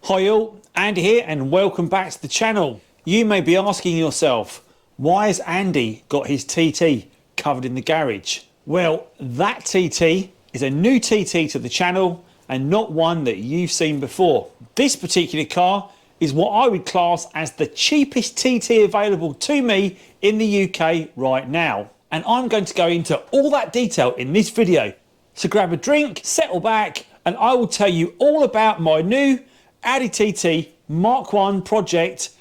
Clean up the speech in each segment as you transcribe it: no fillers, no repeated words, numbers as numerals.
Hi all, Andy here and welcome back to the channel. You may be asking yourself, why has Andy got his TT covered in the garage? Well, that TT is a new TT to the channel and not one that you've seen before. This particular car is what I would class as the cheapest TT available to me in the UK right now. And I'm going to go into all that detail in this video. So grab a drink, settle back, and I will tell you all about my new Audi TT Mk1 project.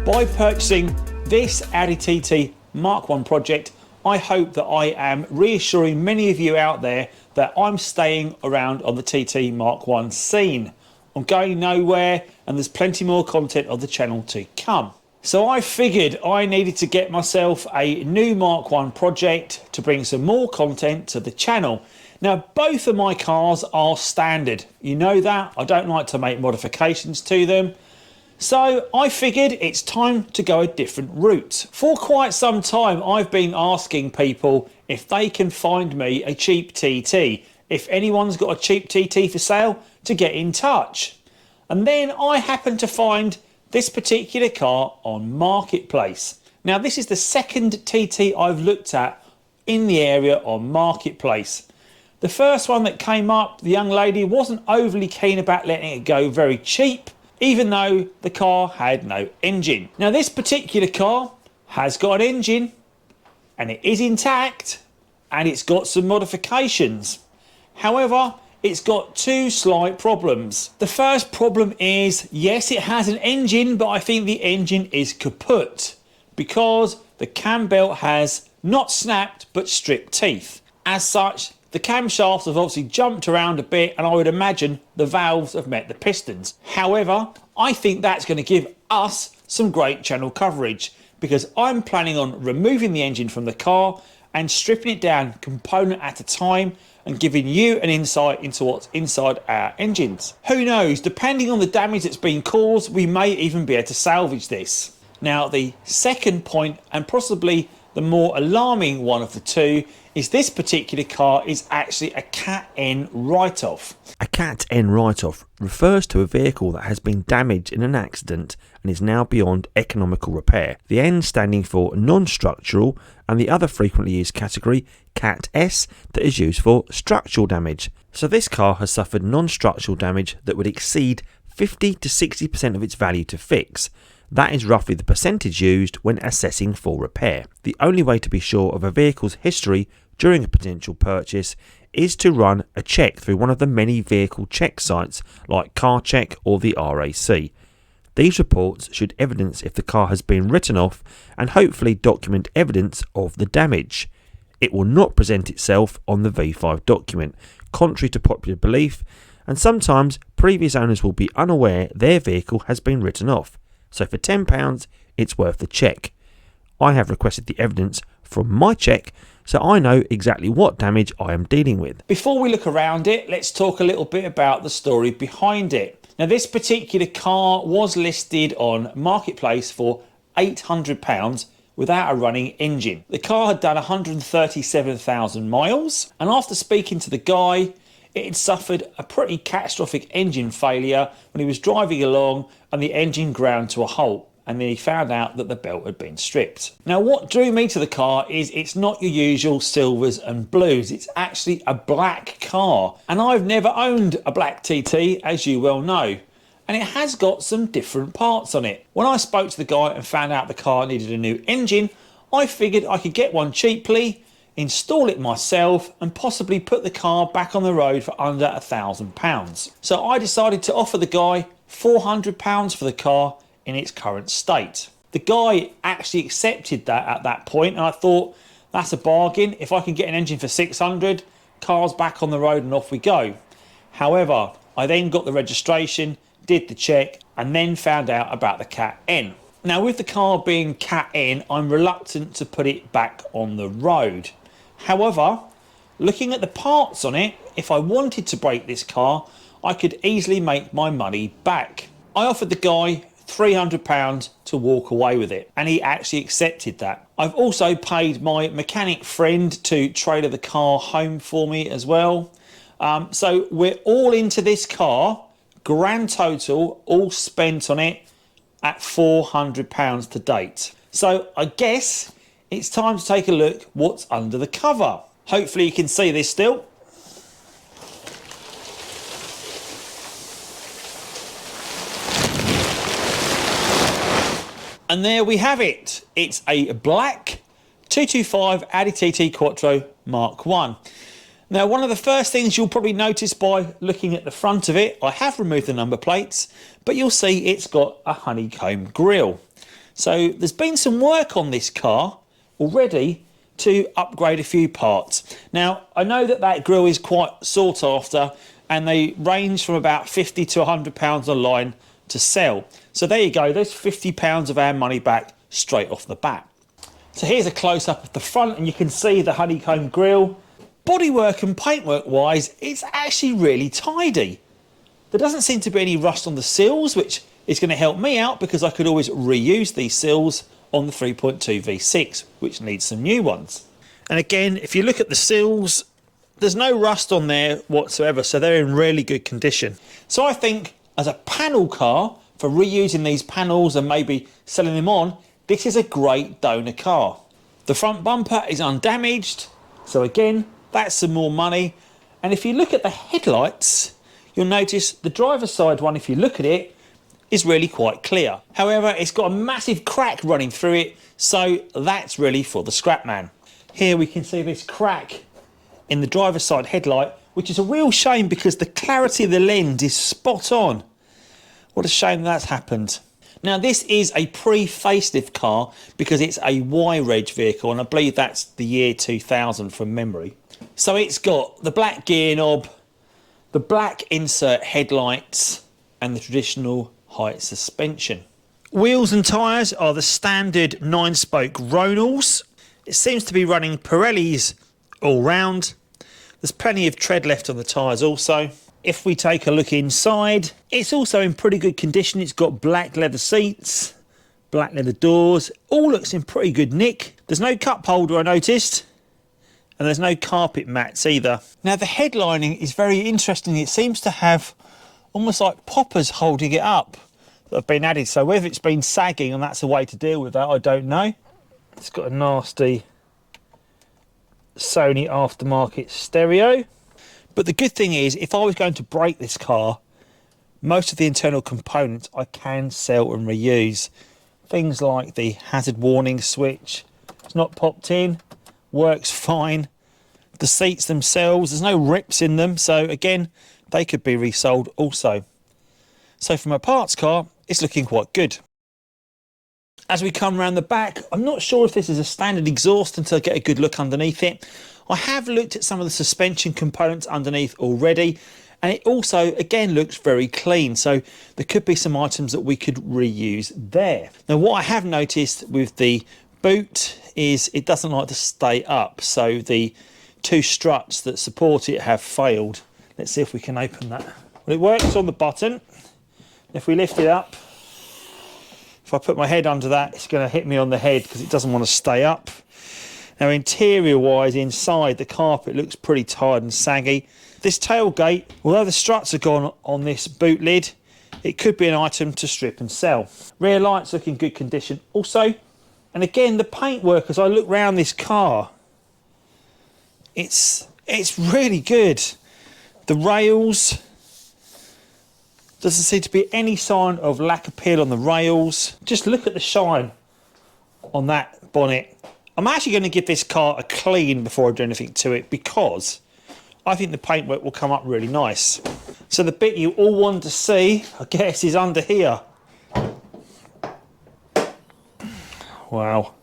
By purchasing this Audi TT Mk1 project, I hope that I am reassuring many of you out there that I'm staying around on the TT Mk1 scene. I'm going nowhere and there's plenty more content on the channel to come. So I figured I needed to get myself a new Mk1 project to bring some more content to the channel. Now both of my cars are standard, you know that, I don't like to make modifications to them. So I figured it's time to go a different route. For quite some time I've been asking people if they can find me a cheap TT. If anyone's got a cheap TT for sale, to get in touch. And then I happened to find this particular car on Marketplace. Now this is the second TT I've looked at in the area on Marketplace. The first one that came up, the young lady wasn't overly keen about letting it go very cheap, even though the car had no engine. Now this particular car has got an engine and it is intact and it's got some modifications. However, it's got two slight problems. The first problem is, yes, it has an engine, but I think the engine is kaput because the cam belt has not snapped but stripped teeth. As such, the camshafts have obviously jumped around a bit and I would imagine the valves have met the pistons. However, I think that's going to give us some great channel coverage because I'm planning on removing the engine from the car and stripping it down component at a time and giving you an insight into what's inside our engines. Who knows, depending on the damage that's been caused, we may even be able to salvage this. Now the second point, and possibly the more alarming one of the two, is this particular car is actually a Cat N write-off. A Cat N write-off refers to a vehicle that has been damaged in an accident and is now beyond economical repair. The N standing for non-structural, and the other frequently used category, Cat S, that is used for structural damage. So this car has suffered non-structural damage that would exceed 50 to 60% of its value to fix. That is roughly the percentage used when assessing for repair. The only way to be sure of a vehicle's history during a potential purchase is to run a check through one of the many vehicle check sites like Car Check or the RAC. These reports should evidence if the car has been written off and hopefully document evidence of the damage. It will not present itself on the V5 document, contrary to popular belief, and sometimes previous owners will be unaware their vehicle has been written off. So for £10 it's worth the check. I have requested the evidence from my check so I know exactly what damage I am dealing with. Before we look around it, let's talk a little bit about the story behind it. Now this particular car was listed on Marketplace for £800 without a running engine. The car had done 137,000 miles, and after speaking to the guy, it had suffered a pretty catastrophic engine failure when he was driving along and the engine ground to a halt, and then he found out that the belt had been stripped. Now what drew me to the car is it's not your usual silvers and blues, it's actually a black car, and I've never owned a black TT, as you well know, and it has got some different parts on it. When I spoke to the guy and found out the car needed a new engine, I figured I could get one cheaply, install it myself and possibly put the car back on the road for under £1,000. So I decided to offer the guy £400 for the car in its current state. The guy actually accepted that at that point, and I thought that's a bargain. If I can get an engine for 600, car's back on the road and off we go. However, I then got the registration, did the check, and then found out about the Cat N. Now with the car being Cat N, I'm reluctant to put it back on the road. However, looking at the parts on it, if I wanted to break this car, I could easily make my money back. I offered the guy £300 to walk away with it, and he actually accepted that. I've also paid my mechanic friend to trailer the car home for me as well. So we're all into this car, grand total, all spent on it at £400 to date. So I guess it's time to take a look what's under the cover. Hopefully you can see this still. And there we have it. It's a black 225 Audi TT Quattro Mk1. Now, one of the first things you'll probably notice by looking at the front of it, I have removed the number plates, but you'll see it's got a honeycomb grille. So there's been some work on this car already to upgrade a few parts. Now, I know that grille is quite sought after, and they range from about £50 to £100 online to sell. So there you go, there's £50 of our money back straight off the bat. So here's a close-up of the front, and you can see the honeycomb grille. Bodywork and paintwork wise, it's actually really tidy. There doesn't seem to be any rust on the sills, which is going to help me out because I could always reuse these sills on the 3.2 V6, which needs some new ones. And again, if you look at the sills, there's no rust on there whatsoever, so they're in really good condition. So I think as a panel car, for reusing these panels and maybe selling them on, this is a great donor car. The front bumper is undamaged, so again, that's some more money. And if you look at the headlights, you'll notice the driver's side one, if you look at it, is really quite clear. However, it's got a massive crack running through it, so that's really for the scrap man. Here we can see this crack in the driver's side headlight, which is a real shame because the clarity of the lens is spot on. What a shame that's happened. Now, this is a pre-facelift car because it's a Y-Reg vehicle, and I believe that's the year 2000 from memory. So it's got the black gear knob, the black insert headlights, and the traditional height suspension. Wheels and tyres are the standard 9-spoke Ronals. It seems to be running Pirellis all round. There's plenty of tread left on the tyres also. If we take a look inside, it's also in pretty good condition. It's got black leather seats, black leather doors. All looks in pretty good nick. There's no cup holder, I noticed, and there's no carpet mats either. Now, the headlining is very interesting. It seems to have almost like poppers holding it up that have been added. So whether it's been sagging and that's a way to deal with that, I don't know. It's got a nasty Sony aftermarket stereo. But the good thing is, if I was going to break this car, most of the internal components I can sell and reuse. Things like the hazard warning switch, it's not popped in, works fine. The seats themselves, there's no rips in them, so again, they could be resold also. So from a parts car, it's looking quite good. As we come around the back, I'm not sure if this is a standard exhaust until I get a good look underneath it. I have looked at some of the suspension components underneath already, and it also, again, looks very clean. So there could be some items that we could reuse there. Now, what I have noticed with the boot is it doesn't like to stay up. So the two struts that support it have failed. Let's see if we can open that. Well, it works on the button. If we lift it up, if I put my head under that, it's going to hit me on the head because it doesn't want to stay up. Now, interior-wise, inside, the carpet looks pretty tired and saggy. This tailgate, although the struts are gone on this boot lid, it could be an item to strip and sell. Rear lights look in good condition also. And again, the paintwork, as I look round this car, it's really good. The rails, doesn't seem to be any sign of lack of peel on the rails. Just look at the shine on that bonnet. I'm actually going to give this car a clean before I do anything to it because I think the paintwork will come up really nice. So the bit you all want to see, I guess, is under here. Wow.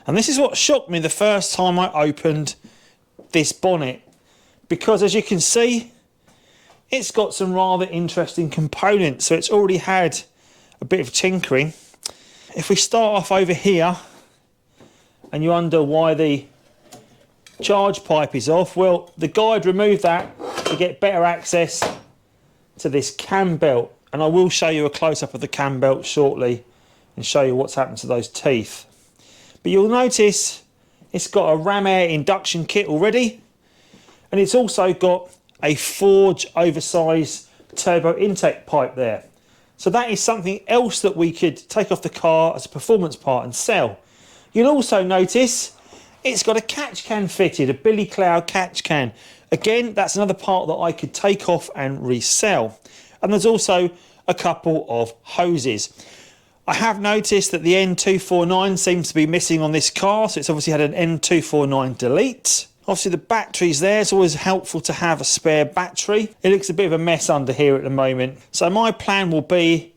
And this is what shocked me the first time I opened this bonnet, because as you can see, it's got some rather interesting components. So it's already had a bit of tinkering. If we start off over here, and you wonder why the charge pipe is off, well, the guide removed that to get better access to this cam belt. and I will show you a close-up of the cam belt shortly and show you what's happened to those teeth. But you'll notice it's got a ram air induction kit already, and it's also got a Forge oversized turbo intake pipe there. So that is something else that we could take off the car as a performance part and sell. You'll also notice it's got a catch can fitted, a Billy Cloud catch can. Again, that's another part that I could take off and resell. And there's also a couple of hoses. I have noticed that the N249 seems to be missing on this car, so it's obviously had an N249 Delete. Obviously the battery's there, it's always helpful to have a spare battery. It looks a bit of a mess under here at the moment. So my plan will be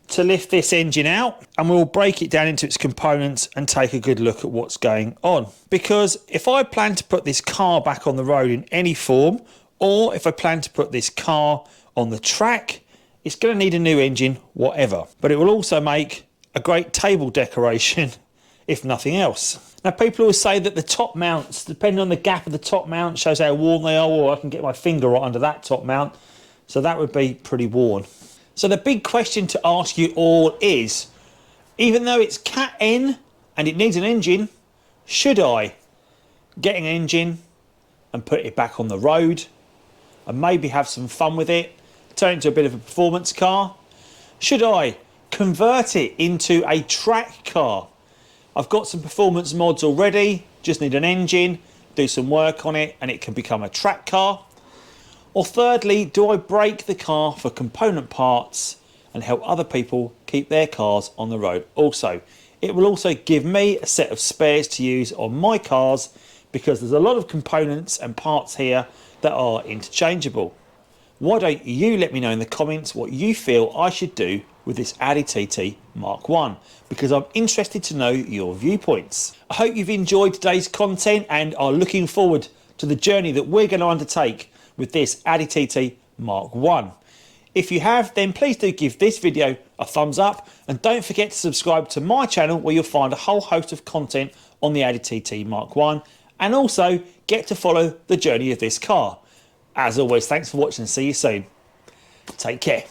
to lift this engine out and we'll break it down into its components and take a good look at what's going on. Because if I plan to put this car back on the road in any form, or if I plan to put this car on the track, it's going to need a new engine, whatever. But it will also make a great table decoration, if nothing else. Now, people always say that the top mounts, depending on the gap of the top mount, shows how worn they are, or I can get my finger right under that top mount. So that would be pretty worn. So the big question to ask you all is, even though it's Cat N and it needs an engine, should I get an engine and put it back on the road and maybe have some fun with it, turn it into a bit of a performance car? Should I convert it into a track car? I've got some performance mods already, just need an engine, do some work on it and it can become a track car. Or thirdly, do I break the car for component parts and help other people keep their cars on the road? Also, it will also give me a set of spares to use on my cars, because there's a lot of components and parts here that are interchangeable. Why don't you let me know in the comments what you feel I should do with this Audi TT Mk1, because I'm interested to know your viewpoints. I hope you've enjoyed today's content and are looking forward to the journey that we're going to undertake with this Audi TT Mk1. If you have, then please do give this video a thumbs up and don't forget to subscribe to my channel, where you'll find a whole host of content on the Audi TT Mk1, and also get to follow the journey of this car. As always, thanks for watching and see you soon. Take care.